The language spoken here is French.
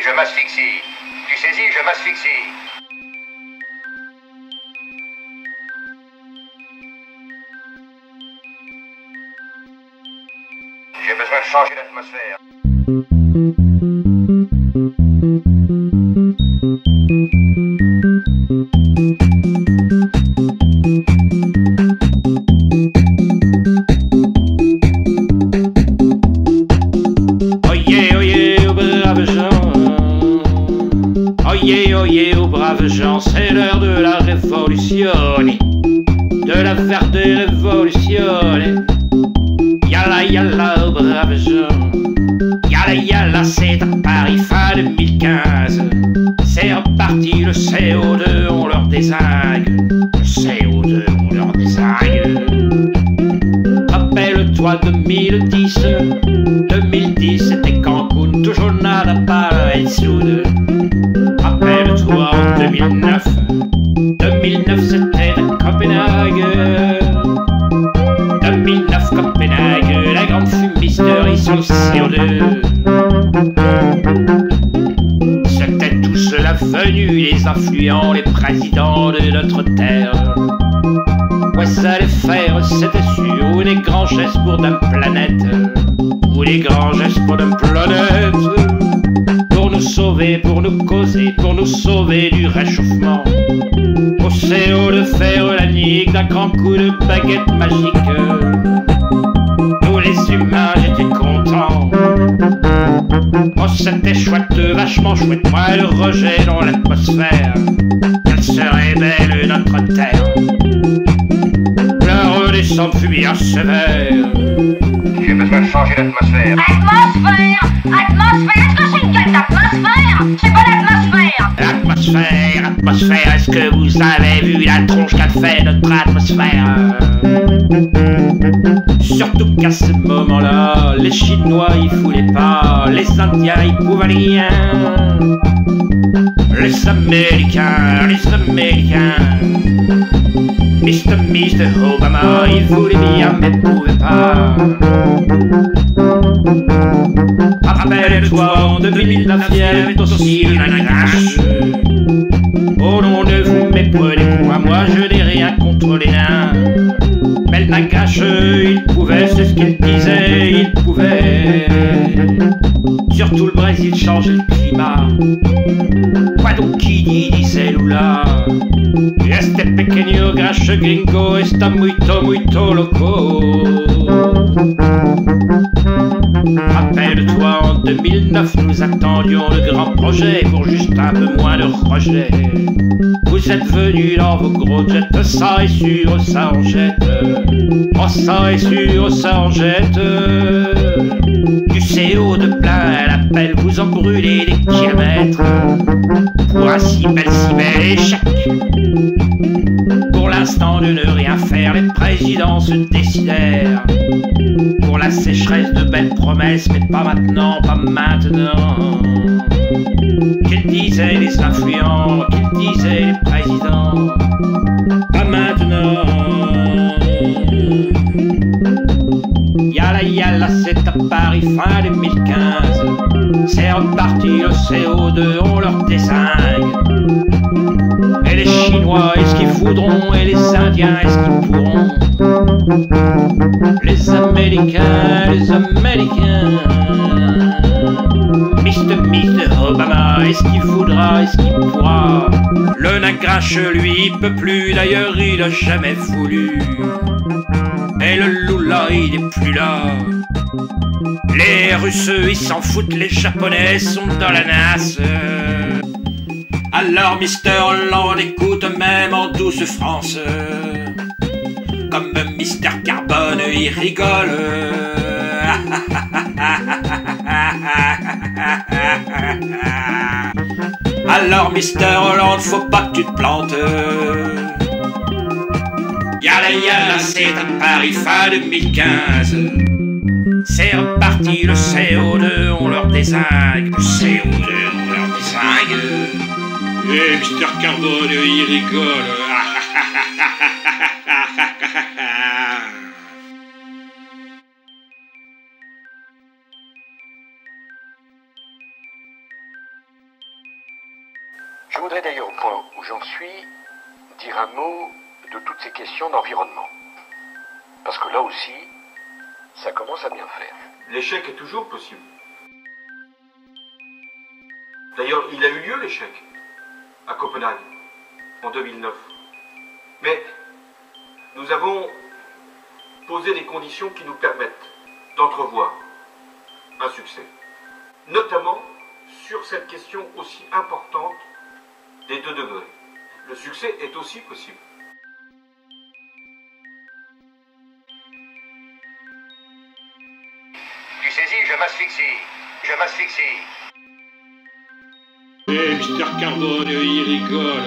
Je m'asphyxie. Tu saisis, je m'asphyxie. J'ai besoin de changer d'atmosphère. Oyez, aux braves gens, c'est l'heure de la révolution, de la verte révolution. Yalla, aux braves gens. Yalla, c'est à Paris fin 2015. C'est reparti, le CO2, on leur dézingue. Le CO2, on leur dézingue. Rappelle-toi 2010. 2010, c'était Cancun, toujours nada para el sud. Rappelle-toi en 2009. 2009, c'était à Copenhague. 2009, Copenhague, la grande fumisterie sur le CO2. C'était tout cela venu, les influents, les présidents de notre terre. Ouais, ça allait faire, c'était sûr, les grands gestes pour d'une planète. Ou les grands gestes pour d'une planète. Pour nous sauver, pour nous causer, pour nous sauver du réchauffement. Au CO de faire la nique d'un grand coup de baguette magique. Nous les humains, j'étais content. Oh, c'était chouette, vachement chouette. Moi, le rejet dans l'atmosphère. Quelle serait belle notre terre. La redescente fut bien sévère. J'ai besoin de changer d'atmosphère. Atmosphère! Atmosphère! Est-ce que c'est une gueule d'atmosphère? C'est pas l'atmosphère! Atmosphère, est-ce que vous avez vu la tronche qu'a fait notre atmosphère? Surtout qu'à ce moment-là, les Chinois ils foulaient pas, les Indiens ils pouvaient rien. Les Américains, Mr. Obama, il voulait bien mais pouvait pas. Rappelle-toi, en 2009, il y avait aussi une crash. Oh non, ne vous méprenez point, moi je n'ai rien contre les nains. Mais le Nagache, il pouvait, c'est ce qu'il disait, il pouvait. Surtout le Brésil changeait le climat. Quoi donc qui disait Lula? Este pequeño gacho gringo está muito loco. Rappelle-toi, en 2009, nous attendions le grand projet pour juste un peu moins de rejet. Vous êtes venus dans vos gros jets, ça est sûr, ça en jette. Oh, ça est sûr, ça en jette. Du CO de plein la pelle, vous en brûlez des kilomètres. Pour un si bel échec. Pour l'instant de ne rien faire, les présidents se décidèrent. Pour la sécheresse de belles promesses, mais pas maintenant, pas maintenant. Qu'ils disaient les influents, qu'ils disaient les présidents, pas maintenant. Yalla, c'est à Paris fin 2015. C'est reparti le CO2, on leur dézingue. Et les Chinois, est-ce qu'ils voudront? Et les Indiens, est-ce qu'ils pourront? Les Américains, Mr. Obama, est-ce qu'il voudra? Est-ce qu'il pourra? Le Nagache, lui, il peut plus, d'ailleurs il a jamais voulu. Et le Lula, il est plus là. Les Russes, ils s'en foutent, les Japonais sont dans la nasse. Alors Mr. Hollande écoute même en douce France. Comme Mr. Carbone, il rigole. Alors Mr. Hollande, faut pas que tu te plantes. Yalla, c'est à Paris fin 2015. C'est reparti le CO2, on leur dézingue. Le CO2, on leur dézingue. Et Mr. Carbone, il rigole. Je voudrais d'ailleurs, au point où j'en suis, dire un mot de toutes ces questions d'environnement. Parce que là aussi, ça commence à bien faire. L'échec est toujours possible. D'ailleurs, il a eu lieu l'échec, à Copenhague, en 2009. Mais nous avons posé des conditions qui nous permettent d'entrevoir un succès. Notamment sur cette question aussi importante des 2 degrés. Le succès est aussi possible. Tu saisis, je m'asphyxie. Je m'asphyxie. Et Mr. Carbone, il rigole.